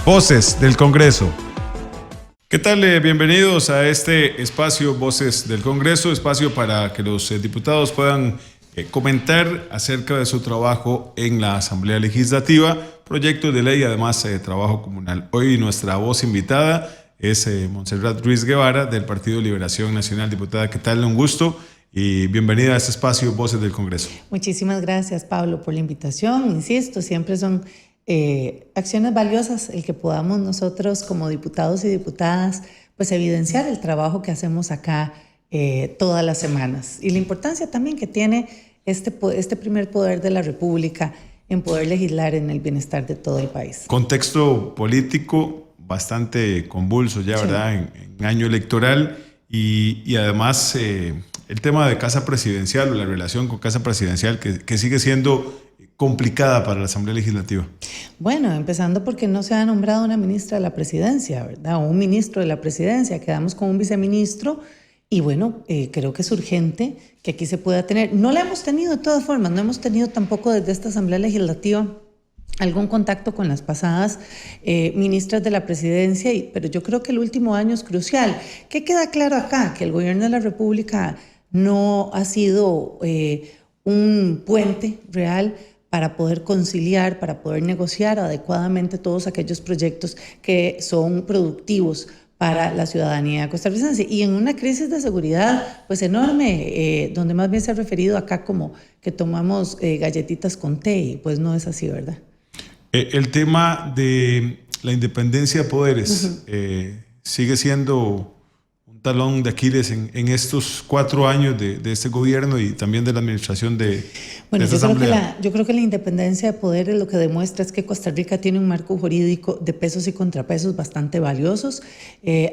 Voces del Congreso. ¿Qué tal? Bienvenidos a este espacio Voces del Congreso, espacio para que los diputados puedan comentar acerca de su trabajo en la Asamblea Legislativa, proyectos de ley, además trabajo comunal. Hoy nuestra voz invitada es Montserrat Ruiz Guevara del Partido Liberación Nacional. Diputada, ¿qué tal? Un gusto y bienvenida a este espacio Voces del Congreso. Muchísimas gracias, Pablo, por la invitación. Insisto, siempre son acciones valiosas el que podamos nosotros como diputados y diputadas pues evidenciar el trabajo que hacemos acá todas las semanas y la importancia también que tiene este primer poder de la República en poder legislar en el bienestar de todo el país. Contexto político bastante convulso ya, sí, ¿verdad? En año electoral y además el tema de Casa Presidencial o la relación con Casa Presidencial que sigue siendo complicada para la Asamblea Legislativa. Bueno, empezando porque no se ha nombrado una ministra de la Presidencia, ¿verdad? O un ministro de la Presidencia, quedamos con un viceministro y bueno, creo que es urgente que aquí se pueda tener. No la hemos tenido de todas formas, no hemos tenido tampoco desde esta Asamblea Legislativa algún contacto con las pasadas ministras de la Presidencia, pero yo creo que el último año es crucial. ¿Qué queda claro acá? Que el gobierno de la República no ha sido un puente real para poder conciliar, para poder negociar adecuadamente todos aquellos proyectos que son productivos para la ciudadanía costarricense. Y en una crisis de seguridad pues enorme, donde más bien se ha referido acá como que tomamos galletitas con té, y pues no es así, ¿verdad? El tema de la independencia de poderes sigue siendo un talón de Aquiles en estos 4 años de este gobierno y también de la administración de esta Asamblea. Yo creo que la independencia de poderes lo que demuestra es que Costa Rica tiene un marco jurídico de pesos y contrapesos bastante valiosos.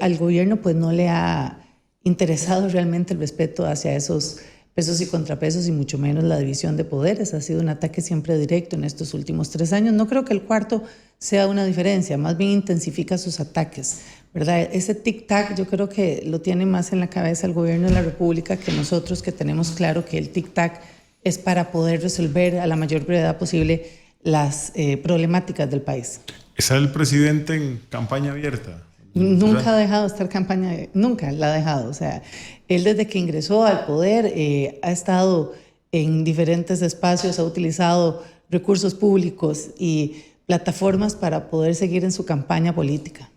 Al gobierno pues no le ha interesado realmente el respeto hacia esos pesos y contrapesos y mucho menos la división de poderes. Ha sido un ataque siempre directo en estos últimos 3 años. No creo que el cuarto sea una diferencia, más bien intensifica sus ataques, ¿verdad? Ese tic-tac yo creo que lo tiene más en la cabeza el gobierno de la República que nosotros, que tenemos claro que el tic-tac es para poder resolver a la mayor brevedad posible las problemáticas del país. ¿Está el presidente en campaña abierta? Nunca ha dejado de estar campaña, nunca la ha dejado. O sea, él desde que ingresó al poder ha estado en diferentes espacios, ha utilizado recursos públicos y plataformas para poder seguir en su campaña política.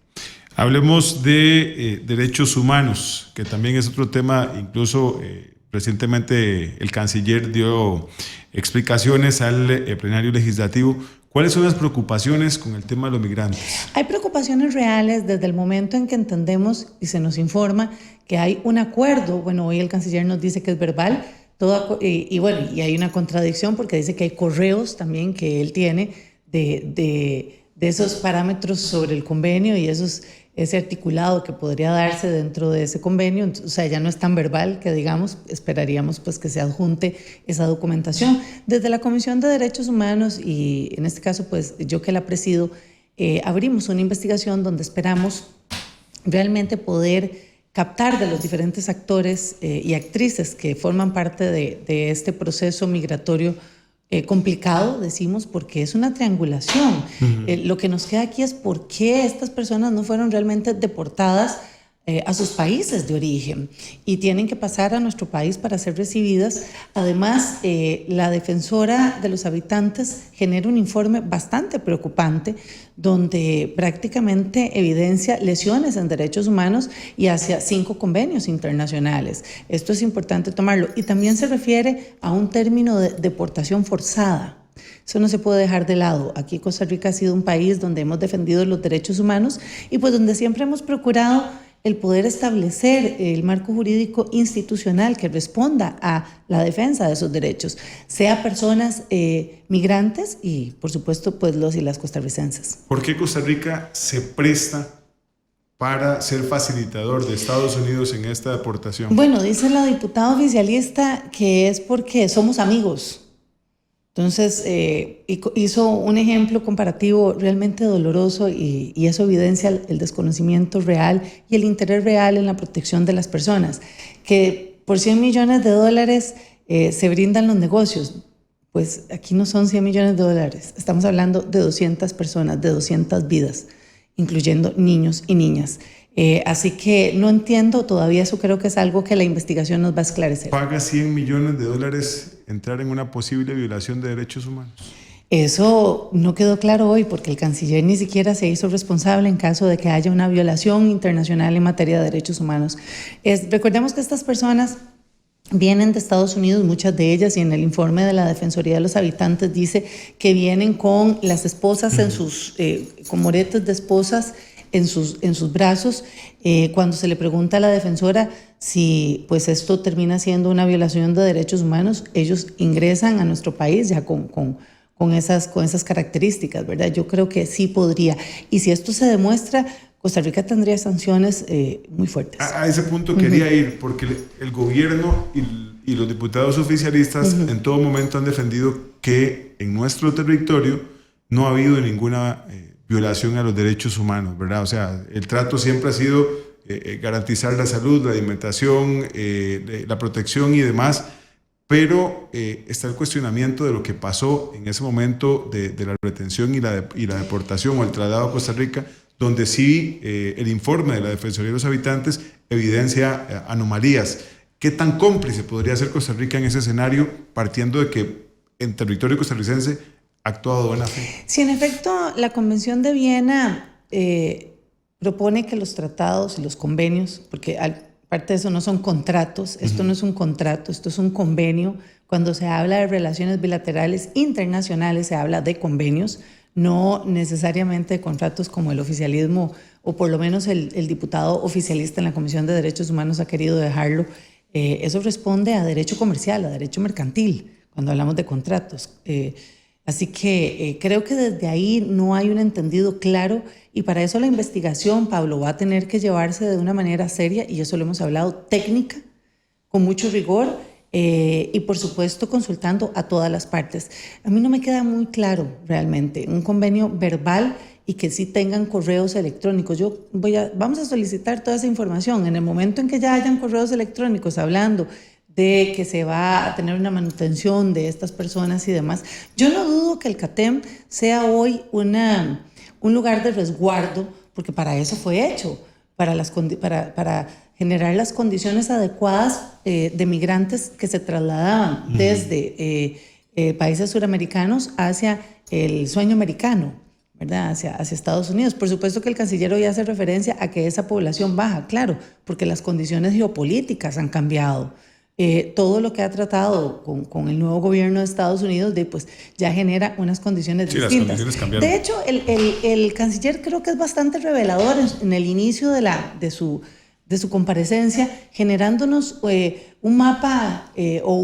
Hablemos de derechos humanos, que también es otro tema. Incluso recientemente el canciller dio explicaciones al plenario legislativo. ¿Cuáles son las preocupaciones con el tema de los migrantes? Hay preocupaciones reales desde el momento en que entendemos y se nos informa que hay un acuerdo. Bueno, hoy el canciller nos dice que es verbal, y hay una contradicción porque dice que hay correos también que él tiene de esos parámetros sobre el convenio y ese articulado que podría darse dentro de ese convenio. O sea, ya no es tan verbal que digamos, esperaríamos pues que se adjunte esa documentación. Desde la Comisión de Derechos Humanos y en este caso pues yo que la presido, abrimos una investigación donde esperamos realmente poder captar de los diferentes actores y actrices que forman parte de este proceso migratorio complicado, decimos, porque es una triangulación. Lo que nos queda aquí es por qué estas personas no fueron realmente deportadas a sus países de origen y tienen que pasar a nuestro país para ser recibidas. Además, la defensora de los habitantes genera un informe bastante preocupante donde prácticamente evidencia lesiones en derechos humanos y hacia 5 convenios internacionales. Esto es importante tomarlo. Y también se refiere a un término de deportación forzada. Eso no se puede dejar de lado. Aquí Costa Rica ha sido un país donde hemos defendido los derechos humanos y pues donde siempre hemos procurado el poder establecer el marco jurídico institucional que responda a la defensa de esos derechos, sea personas migrantes y, por supuesto, pues los y las costarricenses. ¿Por qué Costa Rica se presta para ser facilitador de Estados Unidos en esta deportación? Bueno, dice la diputada oficialista que es porque somos amigos. Entonces, hizo un ejemplo comparativo realmente doloroso y eso evidencia el desconocimiento real y el interés real en la protección de las personas. Que por $100 millones se brindan los negocios. Pues aquí no son $100 millones, estamos hablando de 200 personas, de 200 vidas. incluyendo niños y niñas. Así que no entiendo todavía, eso creo que es algo que la investigación nos va a esclarecer. ¿Paga $100 millones entrar en una posible violación de derechos humanos? Eso no quedó claro hoy porque el canciller ni siquiera se hizo responsable en caso de que haya una violación internacional en materia de derechos humanos. Recordemos que estas personas vienen de Estados Unidos, muchas de ellas, y en el informe de la Defensoría de los Habitantes dice que vienen con las esposas en sus, con moretes de esposas en sus brazos. Cuando se le pregunta a la defensora si pues esto termina siendo una violación de derechos humanos, ellos ingresan a nuestro país ya con esas características, ¿verdad? Yo creo que sí podría. Y si esto se demuestra, Costa Rica tendría sanciones muy fuertes. A ese punto quería ir, porque el gobierno y los diputados oficialistas en todo momento han defendido que en nuestro territorio no ha habido ninguna violación a los derechos humanos, ¿verdad? O sea, el trato siempre ha sido garantizar la salud, la alimentación, la protección y demás, pero está el cuestionamiento de lo que pasó en ese momento de la retención y la deportación o el traslado a Costa Rica, donde sí el informe de la Defensoría de los Habitantes evidencia anomalías. ¿Qué tan cómplice podría ser Costa Rica en ese escenario, partiendo de que en territorio costarricense ha actuado de buena fe? Sí, en efecto, la Convención de Viena propone que los tratados y los convenios, porque aparte de eso no son contratos, esto no es un contrato, esto es un convenio. Cuando se habla de relaciones bilaterales internacionales se habla de convenios, no necesariamente de contratos como el oficialismo, o por lo menos el diputado oficialista en la Comisión de Derechos Humanos ha querido dejarlo. Eso responde a derecho comercial, a derecho mercantil, cuando hablamos de contratos. Así que creo que desde ahí no hay un entendido claro, y para eso la investigación, Pablo, va a tener que llevarse de una manera seria, y eso lo hemos hablado, técnica, con mucho rigor, y por supuesto consultando a todas las partes. A mí no me queda muy claro realmente un convenio verbal y que sí tengan correos electrónicos. Vamos a solicitar toda esa información. En el momento en que ya hayan correos electrónicos hablando de que se va a tener una manutención de estas personas y demás, yo no dudo que el CATEM sea hoy un lugar de resguardo, porque para eso fue hecho, para generar las condiciones adecuadas de migrantes que se trasladaban desde países suramericanos hacia el sueño americano, ¿verdad? Hacia Estados Unidos. Por supuesto que el canciller hoy hace referencia a que esa población baja, claro, porque las condiciones geopolíticas han cambiado. Todo lo que ha tratado con el nuevo gobierno de Estados Unidos pues ya genera unas condiciones distintas. Las condiciones cambiaron. De hecho, el canciller creo que es bastante revelador en el inicio de su comparecencia, generándonos un mapa o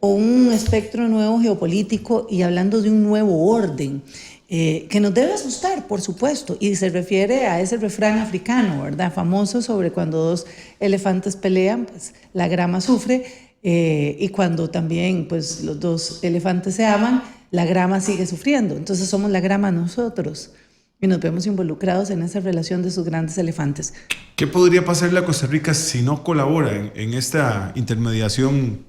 un espectro nuevo geopolítico, y hablando de un nuevo orden. Que nos debe asustar, por supuesto, y se refiere a ese refrán africano, ¿verdad? Famoso sobre cuando dos elefantes pelean, pues la grama sufre, y cuando también pues los dos elefantes se aman, la grama sigue sufriendo. Entonces somos la grama nosotros, y nos vemos involucrados en esa relación de esos grandes elefantes. ¿Qué podría pasarle a Costa Rica si no colabora en esta intermediación?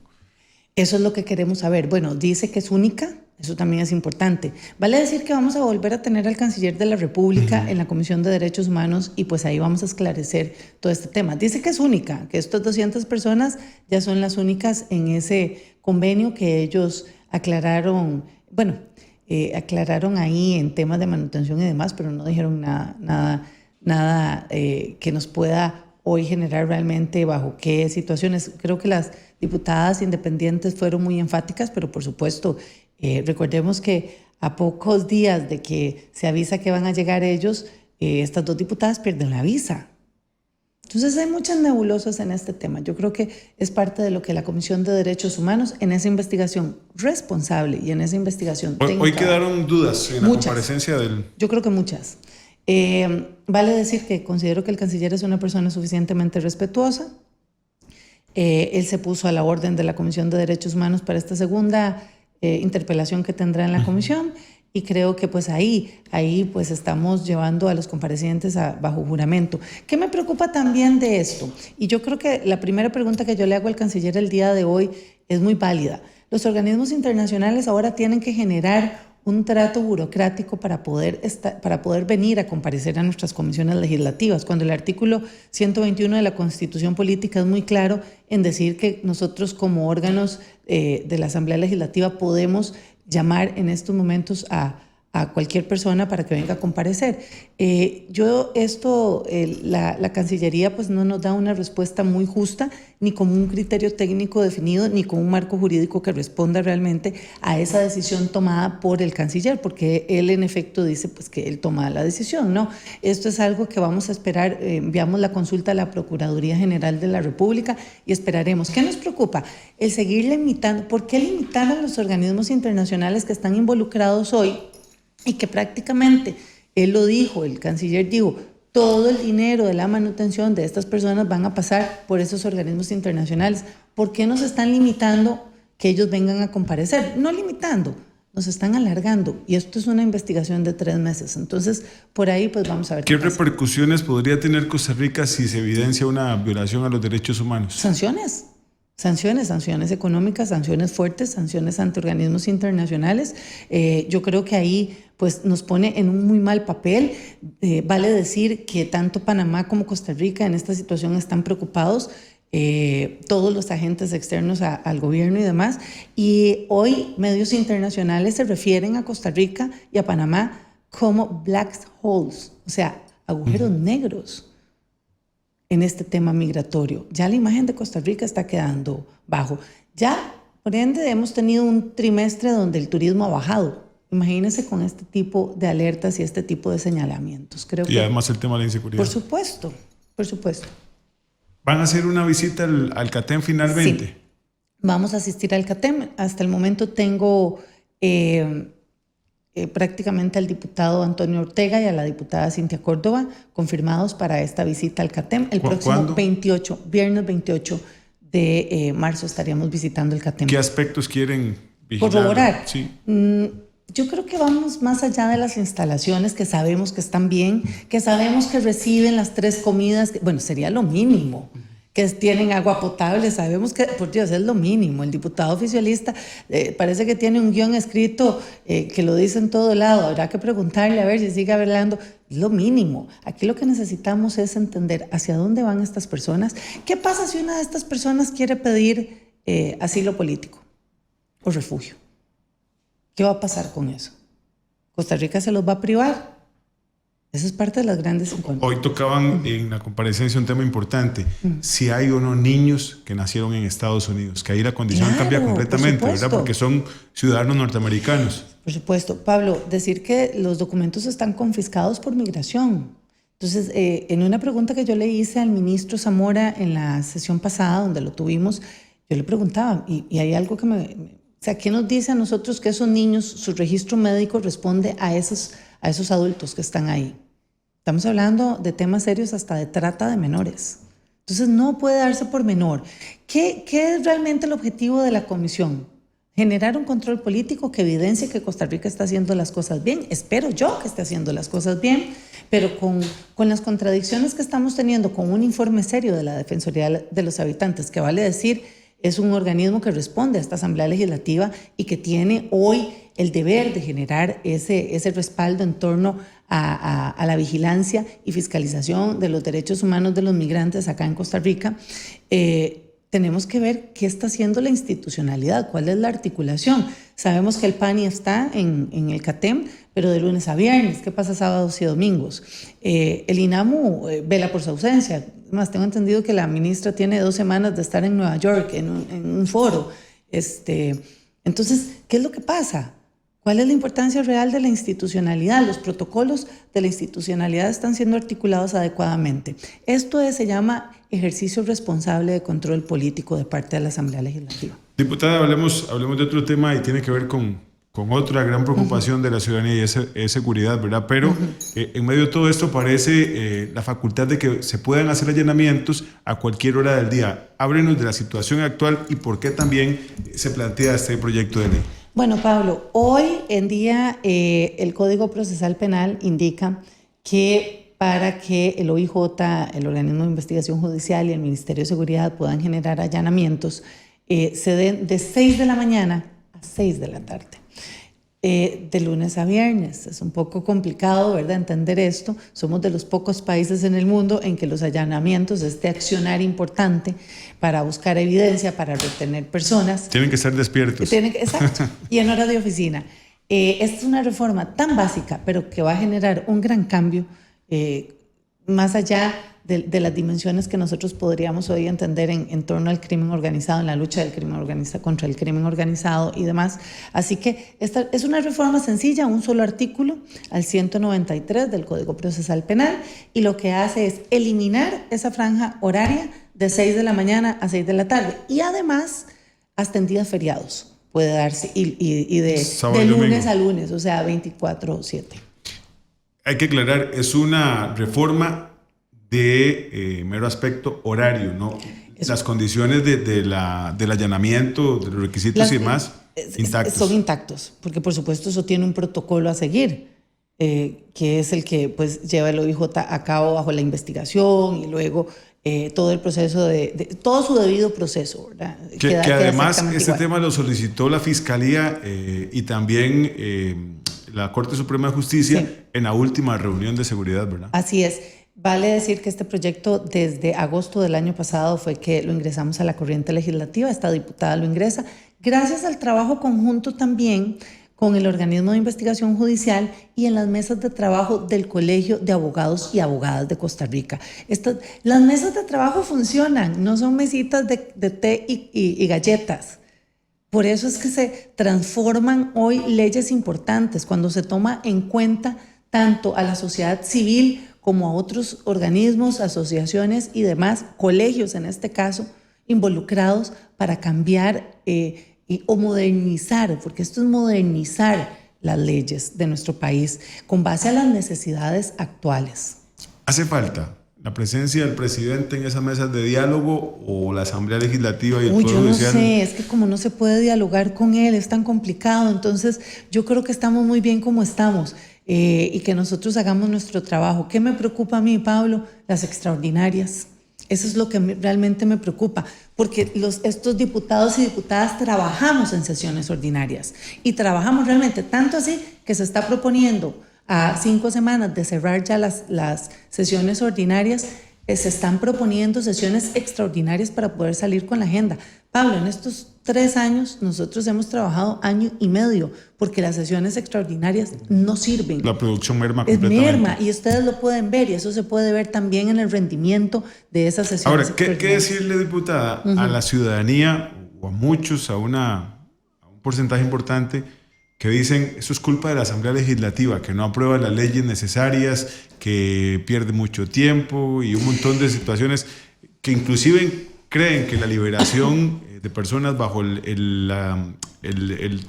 Eso es lo que queremos saber. Bueno, dice que es única. Eso también es importante. Vale decir que vamos a volver a tener al canciller de la República en la Comisión de Derechos Humanos, y pues ahí vamos a esclarecer todo este tema. Dice que es única, que estas 200 personas ya son las únicas en ese convenio que ellos aclararon, aclararon ahí en temas de manutención y demás, pero no dijeron nada que nos pueda hoy generar realmente bajo qué situaciones. Creo que las diputadas independientes fueron muy enfáticas, pero por supuesto, recordemos que a pocos días de que se avisa que van a llegar ellos, estas dos diputadas pierden la visa. Entonces hay muchas nebulosas en este tema. Yo creo que es parte de lo que la Comisión de Derechos Humanos, en esa investigación responsable y en esa investigación Hoy quedaron dudas en la comparecencia del... Yo creo que muchas. Vale decir que considero que el canciller es una persona suficientemente respetuosa. Él se puso a la orden de la Comisión de Derechos Humanos para esta segunda interpelación que tendrá en la comisión, y creo que pues ahí pues estamos llevando a los comparecientes bajo juramento. ¿Qué me preocupa también de esto? Y yo creo que la primera pregunta que yo le hago al canciller el día de hoy es muy válida. Los organismos internacionales ahora tienen que generar un trato burocrático para poder venir a comparecer a nuestras comisiones legislativas, cuando el artículo 121 de la Constitución Política es muy claro en decir que nosotros como órganos de la Asamblea Legislativa podemos llamar en estos momentos a cualquier persona para que venga a comparecer. La Cancillería pues no nos da una respuesta muy justa, ni con un criterio técnico definido, ni con un marco jurídico que responda realmente a esa decisión tomada por el canciller, porque él en efecto dice pues que él toma la decisión, ¿no? Esto es algo que vamos a esperar, enviamos la consulta a la Procuraduría General de la República y esperaremos. ¿Qué nos preocupa? El seguir limitando. ¿Por qué limitar a los organismos internacionales que están involucrados hoy? Y que prácticamente, él lo dijo, el canciller dijo, todo el dinero de la manutención de estas personas van a pasar por esos organismos internacionales. ¿Por qué nos están limitando que ellos vengan a comparecer? No limitando, nos están alargando. Y esto es una investigación de 3 meses. Entonces, por ahí pues vamos a ver. ¿Qué repercusiones podría tener Costa Rica si se evidencia una violación a los derechos humanos? Sanciones. Sanciones económicas, sanciones fuertes, sanciones ante organismos internacionales. Yo creo que ahí pues, nos pone en un muy mal papel. Vale decir que tanto Panamá como Costa Rica en esta situación están preocupados, todos los agentes externos al gobierno y demás. Y hoy medios internacionales se refieren a Costa Rica y a Panamá como black holes, o sea, agujeros negros en este tema migratorio. Ya la imagen de Costa Rica está quedando bajo. Ya, por ende, hemos tenido un trimestre donde el turismo ha bajado. Imagínense con este tipo de alertas y este tipo de señalamientos. Creo y además el tema de la inseguridad. Por supuesto. ¿Van a hacer una visita al CATEM finalmente? Sí, vamos a asistir al CATEM. Hasta el momento tengo prácticamente al diputado Antonio Ortega y a la diputada Cintia Córdoba confirmados para esta visita al CATEM. El próximo viernes 28 de marzo estaríamos visitando el CATEM. ¿Qué aspectos quieren vigilar? Corroborar. Sí. Yo creo que vamos más allá de las instalaciones que sabemos que están bien, que sabemos que reciben las 3 comidas, bueno, sería lo mínimo, que tienen agua potable, sabemos que, por Dios, es lo mínimo. El diputado oficialista parece que tiene un guión escrito que lo dice en todo lado, habrá que preguntarle a ver si sigue hablando, es lo mínimo. Aquí lo que necesitamos es entender hacia dónde van estas personas. ¿Qué pasa si una de estas personas quiere pedir asilo político o refugio? ¿Qué va a pasar con eso? ¿Costa Rica se los va a privar? Eso es parte de las grandes incógnitas. Hoy tocaban en la comparecencia un tema importante. Si hay o no niños que nacieron en Estados Unidos, que ahí la condición cambia completamente, ¿verdad? Porque son ciudadanos norteamericanos. Por supuesto. Pablo, decir que los documentos están confiscados por migración. Entonces, en una pregunta que yo le hice al ministro Zamora en la sesión pasada, donde lo tuvimos, yo le preguntaba, y hay algo que o sea, ¿qué nos dice a nosotros que esos niños, su registro médico responde a esos adultos que están ahí? Estamos hablando de temas serios hasta de trata de menores. Entonces, no puede darse por menor. ¿Qué es realmente el objetivo de la comisión? Generar un control político que evidencie que Costa Rica está haciendo las cosas bien. Espero yo que esté haciendo las cosas bien, pero con las contradicciones que estamos teniendo, con un informe serio de la Defensoría de los Habitantes, que vale decir, es un organismo que responde a esta Asamblea Legislativa y que tiene hoy el deber de generar ese respaldo en torno a la vigilancia y fiscalización de los derechos humanos de los migrantes acá en Costa Rica. Tenemos que ver qué está haciendo la institucionalidad, cuál es la articulación. Sabemos que el PANI está en el CATEM, pero de lunes a viernes. ¿Qué pasa sábados y domingos? El INAMU vela por su ausencia. Más tengo entendido que la ministra tiene 2 semanas de estar en Nueva York, en un foro. Entonces, ¿qué es lo que pasa? ¿Cuál es la importancia real de la institucionalidad? Los protocolos de la institucionalidad están siendo articulados adecuadamente. Esto se llama ejercicio responsable de control político de parte de la Asamblea Legislativa. Diputada, hablemos de otro tema y tiene que ver con otra gran preocupación de la ciudadanía y es seguridad, ¿verdad? Pero en medio de todo esto parece la facultad de que se puedan hacer allanamientos a cualquier hora del día. Háblenos de la situación actual y por qué también se plantea este proyecto de ley. Bueno, Pablo, hoy en día el Código Procesal Penal indica que para que el OIJ, el Organismo de Investigación Judicial y el Ministerio de Seguridad puedan generar allanamientos, se den de 6 de la mañana a 6 de la tarde. De lunes a viernes. Es un poco complicado, ¿verdad?, entender esto. Somos de los pocos países en el mundo en que los allanamientos, este accionar importante para buscar evidencia, para retener personas. Tienen que estar despiertos. Exacto, y en hora de oficina. Esta es una reforma tan básica, pero que va a generar un gran cambio, más allá de las dimensiones que nosotros podríamos hoy entender en torno al crimen organizado, en la lucha del crimen organizado contra el crimen organizado y demás. Así que esta es una reforma sencilla, un solo artículo al 193 del Código Procesal Penal, y lo que hace es eliminar esa franja horaria de 6 de la mañana a 6 de la tarde, y además hasta en días feriados puede darse, y de lunes a lunes, o sea, 24/7. Hay que aclarar, es una reforma de mero aspecto horario, ¿no? Las condiciones del allanamiento, de los requisitos y demás, intactos. Son intactos, porque por supuesto eso tiene un protocolo a seguir, que es el que pues lleva el OIJ a cabo bajo la investigación y luego todo el proceso todo su debido proceso, ¿verdad? Que además este tema lo solicitó la Fiscalía y también la Corte Suprema de Justicia, sí, en la última reunión de seguridad, ¿verdad? Así es. Vale decir que este proyecto desde agosto del año pasado fue que lo ingresamos a la corriente legislativa. Esta diputada lo ingresa gracias al trabajo conjunto también con el organismo de investigación judicial y en las mesas de trabajo del Colegio de Abogados y Abogadas de Costa Rica. Las mesas de trabajo funcionan, no son mesitas de té y galletas. Por eso es que se transforman hoy leyes importantes cuando se toma en cuenta tanto a la sociedad civil como a otros organismos, asociaciones y demás, colegios en este caso, involucrados para cambiar o modernizar, porque esto es modernizar las leyes de nuestro país con base a las necesidades actuales. ¿Hace falta la presencia del presidente en esas mesas de diálogo o la Asamblea Legislativa y el Poder Judicial? Yo no sé, es que como no se puede dialogar con él, es tan complicado, entonces yo creo que estamos muy bien como estamos. Y que nosotros hagamos nuestro trabajo. ¿Qué me preocupa a mí, Pablo? Las extraordinarias. Eso es lo que realmente me preocupa, porque estos diputados y diputadas trabajamos en sesiones ordinarias y trabajamos realmente tanto así que se está proponiendo a 5 semanas de cerrar ya las sesiones ordinarias, se están proponiendo sesiones extraordinarias para poder salir con la agenda. Pablo, en estos 3 años nosotros hemos trabajado 1 año y medio porque las sesiones extraordinarias no sirven. La producción merma completamente. Merma, y ustedes lo pueden ver, y eso se puede ver también en el rendimiento de esas sesiones. Ahora, ¿qué decirle, diputada, a la ciudadanía o a muchos, a un porcentaje importante que dicen eso es culpa de la Asamblea Legislativa, que no aprueba las leyes necesarias, que pierde mucho tiempo y un montón de situaciones que inclusive creen que la liberación de personas bajo el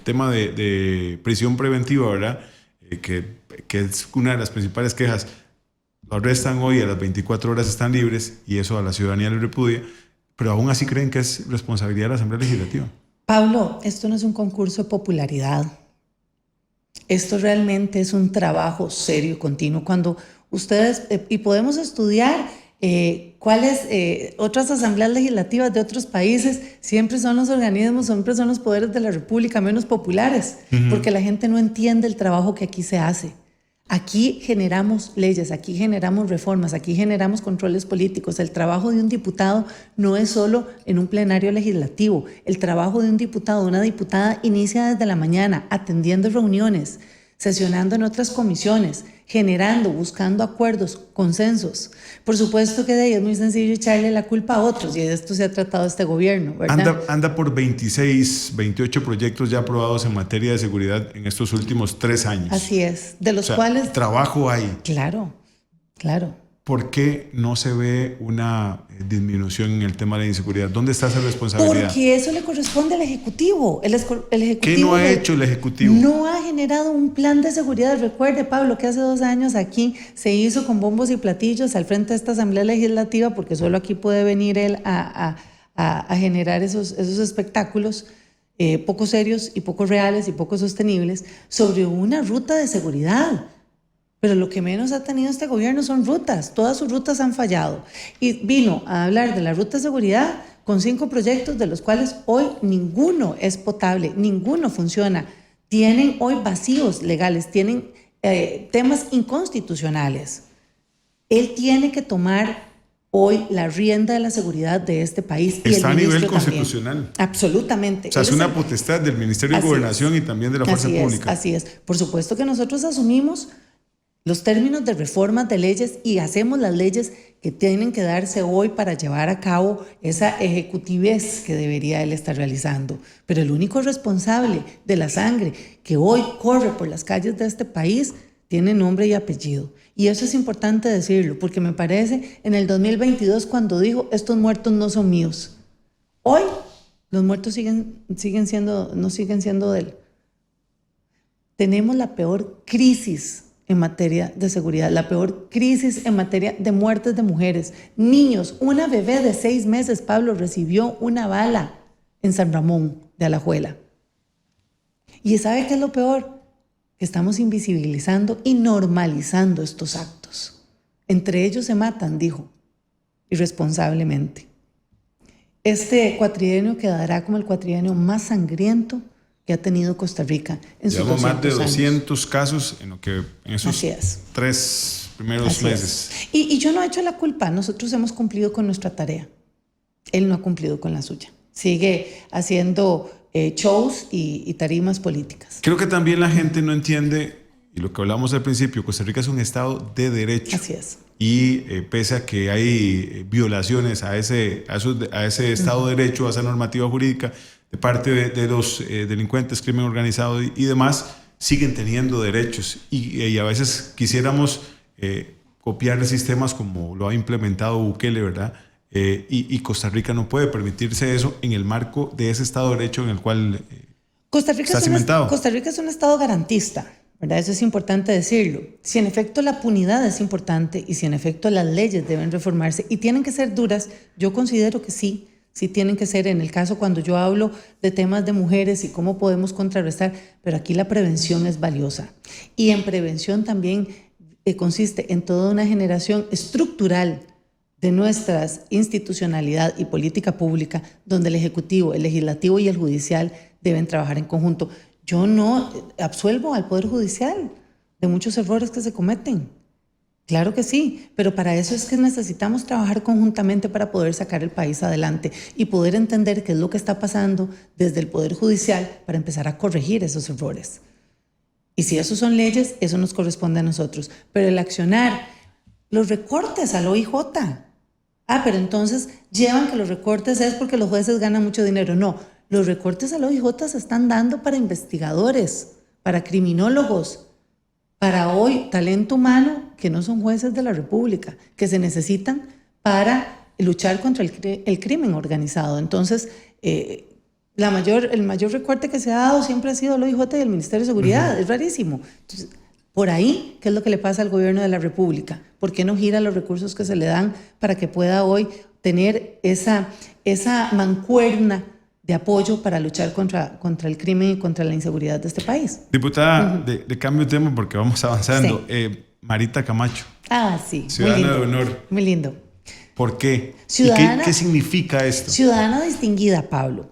tema de prisión preventiva, ¿verdad? Que es una de las principales quejas, lo arrestan hoy, a las 24 horas están libres y eso a la ciudadanía le repudia, pero aún así creen que es responsabilidad de la Asamblea Legislativa. Pablo, esto no es un concurso de popularidad. Esto realmente es un trabajo serio, continuo. Cuando ustedes, y podemos estudiar cuáles otras asambleas legislativas de otros países, siempre son los organismos, siempre son los poderes de la República menos populares, porque la gente no entiende el trabajo que aquí se hace. Aquí generamos leyes, aquí generamos reformas, aquí generamos controles políticos. El trabajo de un diputado no es solo en un plenario legislativo. El trabajo de un diputado, una diputada, inicia desde la mañana, atendiendo reuniones, sesionando en otras comisiones, generando, buscando acuerdos, consensos. Por supuesto que de ahí es muy sencillo echarle la culpa a otros, y de esto se ha tratado este gobierno, ¿verdad? Anda por 26, 28 proyectos ya aprobados en materia de seguridad en estos últimos 3 años. Así es, de los cuales... Trabajo hay. Claro, claro. ¿Por qué no se ve una disminución en el tema de la inseguridad? ¿Dónde está esa responsabilidad? Porque eso le corresponde al Ejecutivo. El Ejecutivo ¿Qué no ha hecho el Ejecutivo? No ha generado un plan de seguridad. Recuerde, Pablo, que hace 2 años aquí se hizo con bombos y platillos al frente de esta Asamblea Legislativa, porque solo aquí puede venir él a generar esos espectáculos poco serios y poco reales y poco sostenibles sobre una ruta de seguridad. Pero lo que menos ha tenido este gobierno son rutas. Todas sus rutas han fallado. Y vino a hablar de la ruta de seguridad con 5 proyectos, de los cuales hoy ninguno es potable, ninguno funciona. tienen hoy vacíos legales, tienen temas inconstitucionales. Él tiene que tomar hoy la rienda de la seguridad de este país. Está a nivel constitucional. También. Absolutamente. O sea, es una potestad del Ministerio de Gobernación y también de la Fuerza Pública. Así es. Por supuesto que nosotros asumimos los términos de reformas de leyes y hacemos las leyes que tienen que darse hoy para llevar a cabo esa ejecutivez que debería él estar realizando. Pero el único responsable de la sangre que hoy corre por las calles de este país tiene nombre y apellido. Y eso es importante decirlo, porque me parece en el 2022 cuando dijo, estos muertos no son míos. Hoy los muertos no siguen siendo de él. Tenemos la peor crisis en materia de seguridad, la peor crisis en materia de muertes de mujeres, niños. Una bebé de 6 meses, Pablo, recibió una bala en San Ramón de Alajuela. ¿Y sabe qué es lo peor? Que estamos invisibilizando y normalizando estos actos. Entre ellos se matan, dijo, irresponsablemente. Este cuatrienio quedará como el cuatrienio más sangriento que ha tenido Costa Rica en sus 200 años. Llevamos más de 200 casos en esos 3 primeros meses. Y yo no he hecho la culpa. Nosotros hemos cumplido con nuestra tarea. Él no ha cumplido con la suya. Sigue haciendo shows y tarimas políticas. Creo que también la gente no entiende, y lo que hablamos al principio, Costa Rica es un estado de derecho. Así es. Y pese a que hay violaciones a ese estado de derecho, a esa normativa jurídica, de parte de los delincuentes, crimen organizado y demás, siguen teniendo derechos y a veces quisiéramos copiar sistemas como lo ha implementado Bukele, ¿verdad? Y Costa Rica no puede permitirse eso en el marco de ese Estado de Derecho en el cual está cimentado. Costa Rica es un Estado garantista, ¿verdad? Eso es importante decirlo. Si en efecto la punidad es importante y si en efecto las leyes deben reformarse y tienen que ser duras, yo considero que sí tienen que ser, en el caso cuando yo hablo de temas de mujeres y cómo podemos contrarrestar, pero aquí la prevención es valiosa. Y en prevención también consiste en toda una generación estructural de nuestra institucionalidad y política pública, donde el Ejecutivo, el Legislativo y el Judicial deben trabajar en conjunto. Yo no absuelvo al Poder Judicial de muchos errores que se cometen. Claro que sí, pero para eso es que necesitamos trabajar conjuntamente para poder sacar el país adelante y poder entender qué es lo que está pasando desde el Poder Judicial para empezar a corregir esos errores. Y si eso son leyes, eso nos corresponde a nosotros. Pero el accionar, los recortes al OIJ. Pero entonces llevan que los recortes es porque los jueces ganan mucho dinero. No, los recortes al OIJ se están dando para investigadores, para criminólogos, para hoy talento humano que no son jueces de la República, que se necesitan para luchar contra el crimen organizado. Entonces, el mayor recorte que se ha dado siempre ha sido el OIJ y el Ministerio de Seguridad. Es rarísimo. Entonces, por ahí, ¿qué es lo que le pasa al gobierno de la República? ¿Por qué no gira los recursos que se le dan para que pueda hoy tener esa mancuerna de apoyo para luchar contra el crimen y contra la inseguridad de este país? Diputada, de cambio de tema porque vamos avanzando. Sí. Marita Camacho. Sí. Ciudadana de honor. Muy lindo. ¿Por qué? Ciudadana, ¿Y qué significa esto? Ciudadana distinguida, Pablo.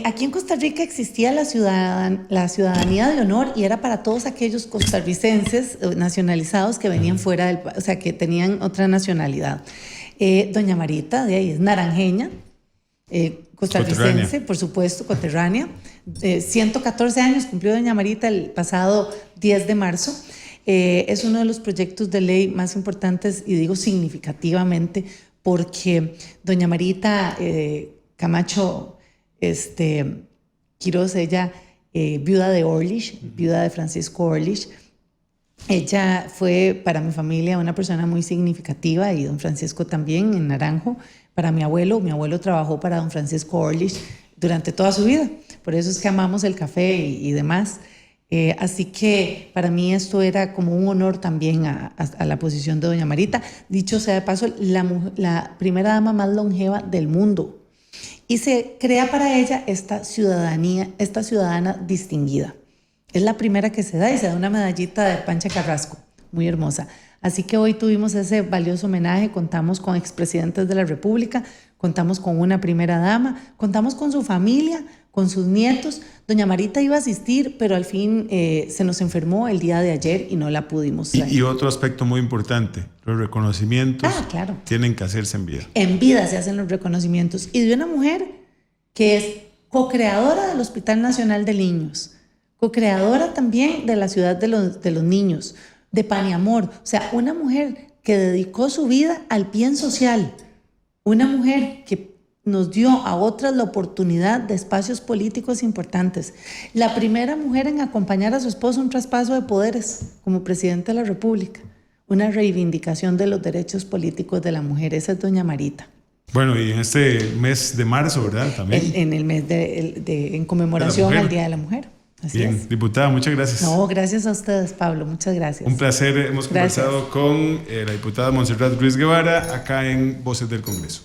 Aquí en Costa Rica existía la ciudadanía de honor y era para todos aquellos costarricenses nacionalizados que venían fuera del país, o sea, que tenían otra nacionalidad. Doña Marita, de ahí es naranjeña, costarricense, por supuesto, coterránea. 114 años cumplió doña Marita el pasado 10 de marzo. Es uno de los proyectos de ley más importantes, y digo significativamente, porque doña Marita Camacho Quiroz, ella viuda de Orlich, viuda de Francisco Orlich. Ella fue para mi familia una persona muy significativa, y don Francisco también en Naranjo. Para mi abuelo trabajó para don Francisco Orlich durante toda su vida. Por eso es que amamos el café y demás. Así que para mí esto era como un honor también a la posición de doña Marita. Dicho sea de paso, la primera dama más longeva del mundo. Y se crea para ella esta ciudadana distinguida. Es la primera que se da, y se da una medallita de Pancha Carrasco, muy hermosa. Así que hoy tuvimos ese valioso homenaje, contamos con expresidentes de la República, contamos con una primera dama, contamos con su familia, con sus nietos. Doña Marita iba a asistir, pero al fin se nos enfermó el día de ayer y no la pudimos traer. Y otro aspecto muy importante, los reconocimientos claro, tienen que hacerse en vida. En vida se hacen los reconocimientos. Y de una mujer que es co-creadora del Hospital Nacional de Niños, co-creadora también de la Ciudad de los Niños, de Pan y Amor. O sea, una mujer que dedicó su vida al bien social, una mujer que nos dio a otras la oportunidad de espacios políticos importantes. La primera mujer en acompañar a su esposo a un traspaso de poderes como presidente de la República. Una reivindicación de los derechos políticos de la mujer. Esa es doña Marita. Bueno, y en este mes de marzo, ¿verdad? También. En el mes en conmemoración al Día de la Mujer. Así Bien, es. diputada, muchas gracias. No, gracias a ustedes, Pablo. Muchas gracias. Un placer. Hemos conversado con la diputada Montserrat Ruiz Guevara acá en Voces del Congreso.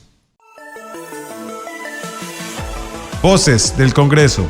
Voces del Congreso.